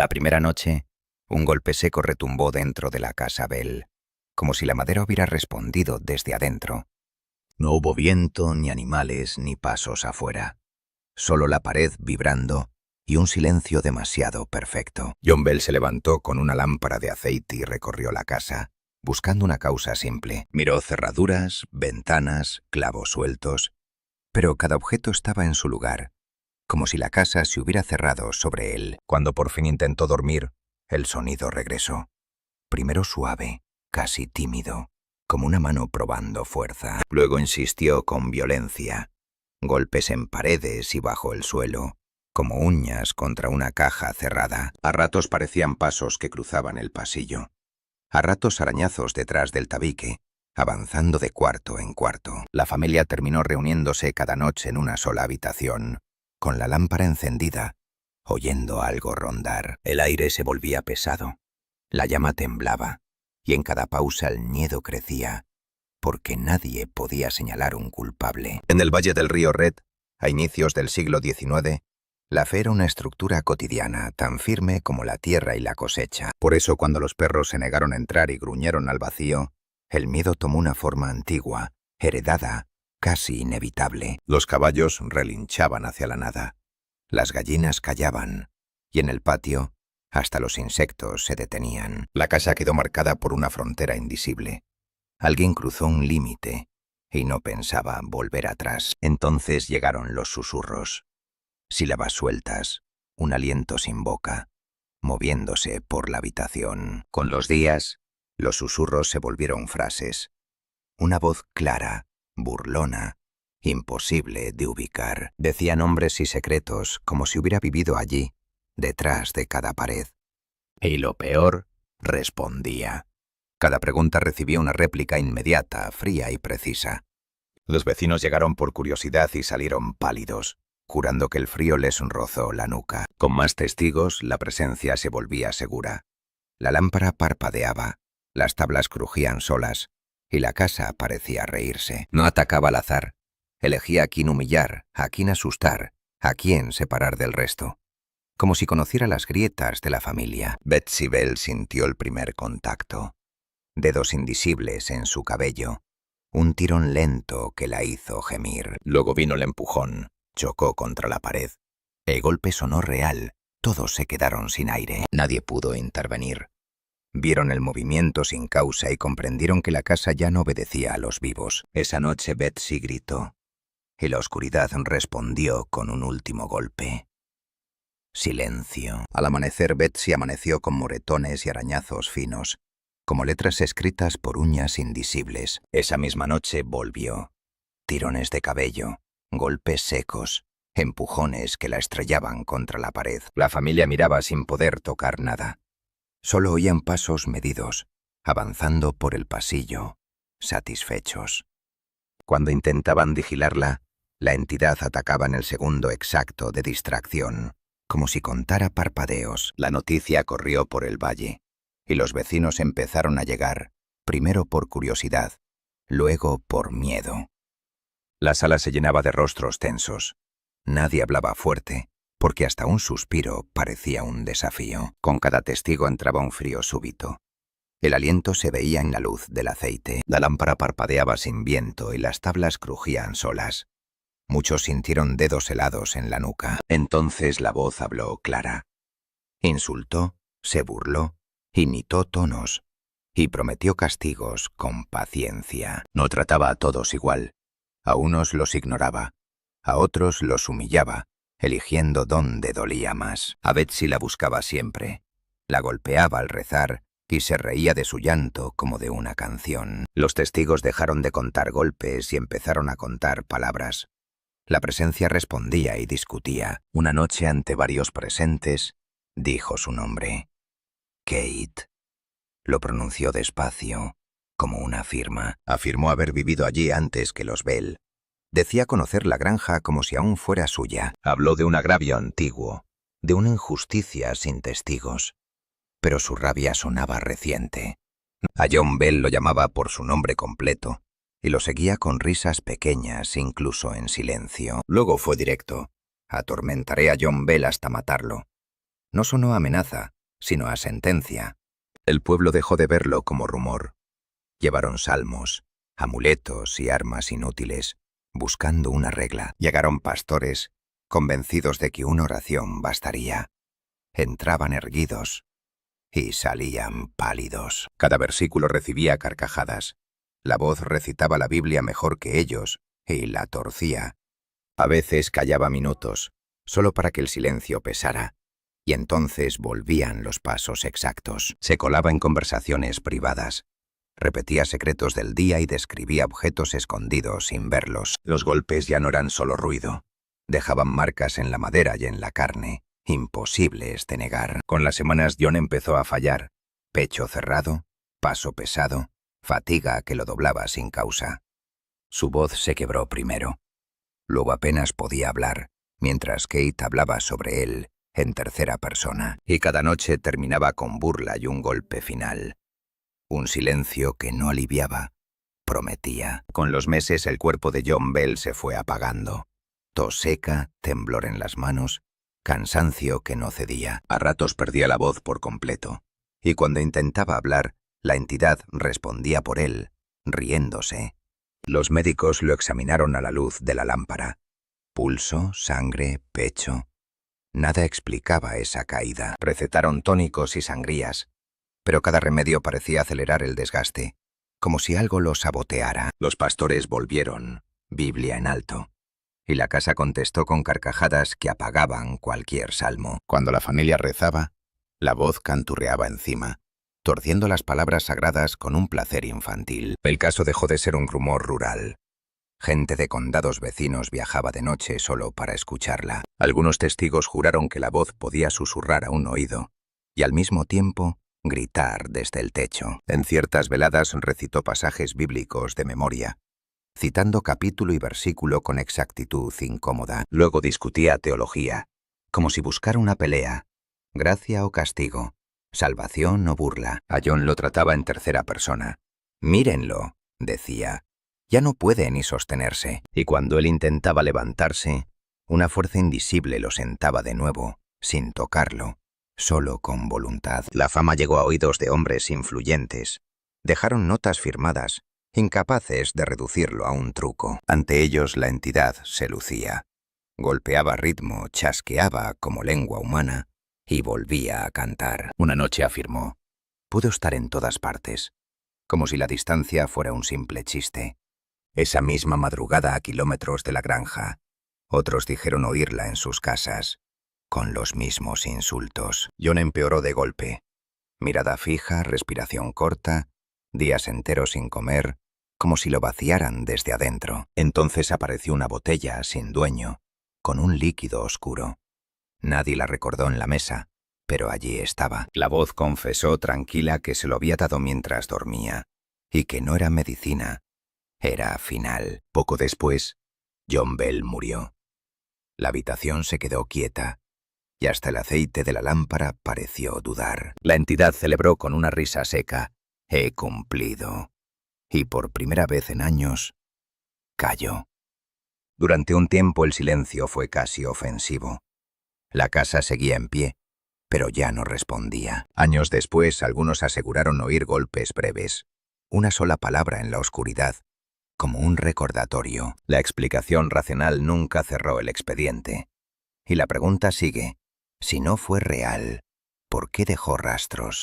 La primera noche, un golpe seco retumbó dentro de la casa Bell, como si la madera hubiera respondido desde adentro. No hubo viento, ni animales, ni pasos afuera. Solo la pared vibrando y un silencio demasiado perfecto. John Bell se levantó con una lámpara de aceite y recorrió la casa, buscando una causa simple. Miró cerraduras, ventanas, clavos sueltos, pero cada objeto estaba en su lugar, como si la casa se hubiera cerrado sobre él. Cuando por fin intentó dormir, el sonido regresó. Primero suave, casi tímido, como una mano probando fuerza. Luego insistió con violencia. Golpes en paredes y bajo el suelo, como uñas contra una caja cerrada. A ratos parecían pasos que cruzaban el pasillo. A ratos arañazos detrás del tabique, avanzando de cuarto en cuarto. La familia terminó reuniéndose cada noche en una sola habitación, con la lámpara encendida, oyendo algo rondar. El aire se volvía pesado. La llama temblaba, y en cada pausa el miedo crecía, porque nadie podía señalar un culpable. En el Valle del Río Red, a inicios del siglo XIX, la fe era una estructura cotidiana, tan firme como la tierra y la cosecha. Por eso, cuando los perros se negaron a entrar y gruñeron al vacío, el miedo tomó una forma antigua, heredada, casi inevitable. Los caballos relinchaban hacia la nada. Las gallinas callaban, y en el patio, hasta los insectos se detenían. La casa quedó marcada por una frontera invisible. Alguien cruzó un límite y no pensaba volver atrás. Entonces llegaron los susurros. Sílabas sueltas, un aliento sin boca, moviéndose por la habitación. Con los días, los susurros se volvieron frases. Una voz clara, burlona, imposible de ubicar. Decía nombres y secretos como si hubiera vivido allí, detrás de cada pared. Y lo peor, respondía. Cada pregunta recibía una réplica inmediata, fría y precisa. Los vecinos llegaron por curiosidad y salieron pálidos, jurando que el frío les rozó la nuca. Con más testigos, la presencia se volvía segura. La lámpara parpadeaba, las tablas crujían solas, y la casa parecía reírse. No atacaba al azar. Elegía a quién humillar, a quién asustar, a quién separar del resto. Como si conociera las grietas de la familia. Betsy Bell sintió el primer contacto. Dedos invisibles en su cabello. Un tirón lento que la hizo gemir. Luego vino el empujón. Chocó contra la pared. El golpe sonó real. Todos se quedaron sin aire. Nadie pudo intervenir. Vieron el movimiento sin causa y comprendieron que la casa ya no obedecía a los vivos. Esa noche Betsy gritó, y la oscuridad respondió con un último golpe. Silencio. Al amanecer Betsy amaneció con moretones y arañazos finos, como letras escritas por uñas indisibles. Esa misma noche volvió. Tirones de cabello, golpes secos, empujones que la estrellaban contra la pared. La familia miraba sin poder tocar nada. Solo oían pasos medidos, avanzando por el pasillo, satisfechos. Cuando intentaban vigilarla, la entidad atacaba en el segundo exacto de distracción, como si contara parpadeos. La noticia corrió por el valle, y los vecinos empezaron a llegar, primero por curiosidad, luego por miedo. La sala se llenaba de rostros tensos. Nadie hablaba fuerte, porque hasta un suspiro parecía un desafío. Con cada testigo entraba un frío súbito. El aliento se veía en la luz del aceite. La lámpara parpadeaba sin viento y las tablas crujían solas. Muchos sintieron dedos helados en la nuca. Entonces la voz habló clara. Insultó, se burló, imitó tonos y prometió castigos con paciencia. No trataba a todos igual. A unos los ignoraba, a otros los humillaba, eligiendo dónde dolía más. A Betsy la buscaba siempre. La golpeaba al rezar y se reía de su llanto como de una canción. Los testigos dejaron de contar golpes y empezaron a contar palabras. La presencia respondía y discutía. Una noche, ante varios presentes, dijo su nombre. Kate. Lo pronunció despacio, como una firma. Afirmó haber vivido allí antes que los Bell. Decía conocer la granja como si aún fuera suya. Habló de un agravio antiguo, de una injusticia sin testigos. Pero su rabia sonaba reciente. A John Bell lo llamaba por su nombre completo, y lo seguía con risas pequeñas, incluso en silencio. Luego fue directo. Atormentaré a John Bell hasta matarlo. No sonó a amenaza, sino a sentencia. El pueblo dejó de verlo como rumor. Llevaron salmos, amuletos y armas inútiles, buscando una regla. Llegaron pastores, convencidos de que una oración bastaría. Entraban erguidos y salían pálidos. Cada versículo recibía carcajadas. La voz recitaba la Biblia mejor que ellos y la torcía. A veces callaba minutos, solo para que el silencio pesara, y entonces volvían los pasos exactos. Se colaba en conversaciones privadas. Repetía secretos del día y describía objetos escondidos sin verlos. Los golpes ya no eran solo ruido. Dejaban marcas en la madera y en la carne, imposibles de negar. Con las semanas John empezó a fallar. Pecho cerrado, paso pesado, fatiga que lo doblaba sin causa. Su voz se quebró primero. Luego apenas podía hablar, mientras Kate hablaba sobre él en tercera persona. Y cada noche terminaba con burla y un golpe final. Un silencio que no aliviaba, prometía. Con los meses el cuerpo de John Bell se fue apagando. Tos seca, temblor en las manos, cansancio que no cedía. A ratos perdía la voz por completo. Y cuando intentaba hablar, la entidad respondía por él, riéndose. Los médicos lo examinaron a la luz de la lámpara. Pulso, sangre, pecho. Nada explicaba esa caída. Recetaron tónicos y sangrías, pero cada remedio parecía acelerar el desgaste, como si algo lo saboteara. Los pastores volvieron, Biblia en alto, y la casa contestó con carcajadas que apagaban cualquier salmo. Cuando la familia rezaba, la voz canturreaba encima, torciendo las palabras sagradas con un placer infantil. El caso dejó de ser un rumor rural. Gente de condados vecinos viajaba de noche solo para escucharla. Algunos testigos juraron que la voz podía susurrar a un oído y al mismo tiempo gritar desde el techo. En ciertas veladas recitó pasajes bíblicos de memoria, citando capítulo y versículo con exactitud incómoda. Luego discutía teología, como si buscara una pelea, gracia o castigo, salvación o burla. A John lo trataba en tercera persona. «Mírenlo», decía. «Ya no puede ni sostenerse». Y cuando él intentaba levantarse, una fuerza invisible lo sentaba de nuevo, sin tocarlo, solo con voluntad. La fama llegó a oídos de hombres influyentes. Dejaron notas firmadas, incapaces de reducirlo a un truco. Ante ellos la entidad se lucía. Golpeaba ritmo, chasqueaba como lengua humana y volvía a cantar. Una noche afirmó: «Pudo estar en todas partes», como si la distancia fuera un simple chiste. Esa misma madrugada a kilómetros de la granja, otros dijeron oírla en sus casas, con los mismos insultos. John empeoró de golpe. Mirada fija, respiración corta, días enteros sin comer, como si lo vaciaran desde adentro. Entonces apareció una botella sin dueño, con un líquido oscuro. Nadie la recordó en la mesa, pero allí estaba. La voz confesó tranquila que se lo había dado mientras dormía, y que no era medicina, era final. Poco después, John Bell murió. La habitación se quedó quieta, y hasta el aceite de la lámpara pareció dudar. La entidad celebró con una risa seca: «He cumplido». Y por primera vez en años, calló. Durante un tiempo el silencio fue casi ofensivo. La casa seguía en pie, pero ya no respondía. Años después, algunos aseguraron oír golpes breves, una sola palabra en la oscuridad, como un recordatorio. La explicación racional nunca cerró el expediente. Y la pregunta sigue: si no fue real, ¿por qué dejó rastros?